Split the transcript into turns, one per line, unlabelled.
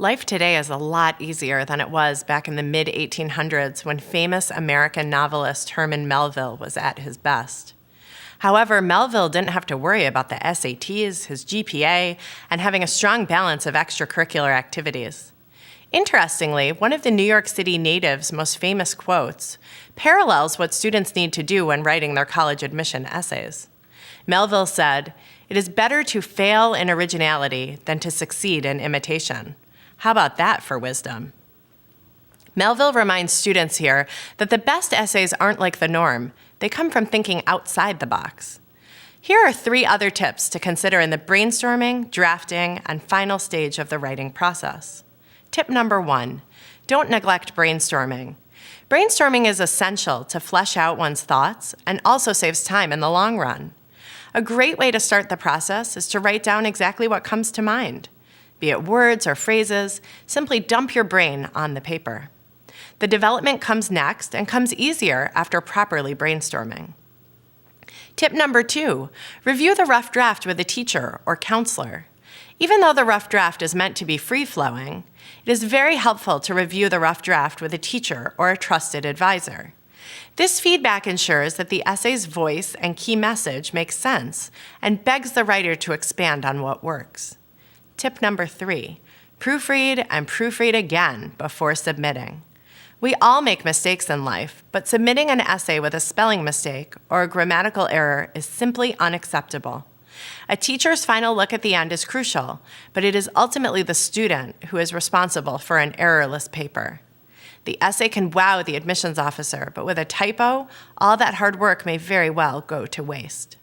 Life today is a lot easier than it was back in the mid-1800s when famous American novelist Herman Melville was at his best. However, Melville didn't have to worry about the SATs, his GPA, and having a strong balance of extracurricular activities. Interestingly, one of the New York City natives' most famous quotes parallels what students need to do when writing their college admission essays. Melville said, "It is better to fail in originality than to succeed in imitation." How about that for wisdom? Melville reminds students here that the best essays aren't like the norm. They come from thinking outside the box. Here are 3 other tips to consider in the brainstorming, drafting, and final stage of the writing process. Tip number 1, don't neglect brainstorming. Brainstorming is essential to flesh out one's thoughts and also saves time in the long run. A great way to start the process is to write down exactly what comes to mind. Be it words or phrases, simply dump your brain on the paper. The development comes next and comes easier after properly brainstorming. Tip number 2, review the rough draft with a teacher or counselor. Even though the rough draft is meant to be free-flowing, it is very helpful to review the rough draft with a teacher or a trusted advisor. This feedback ensures that the essay's voice and key message make sense and begs the writer to expand on what works. Tip number 3, proofread and proofread again before submitting. We all make mistakes in life, but submitting an essay with a spelling mistake or a grammatical error is simply unacceptable. A teacher's final look at the end is crucial, but it is ultimately the student who is responsible for an errorless paper. The essay can wow the admissions officer, but with a typo, all that hard work may very well go to waste.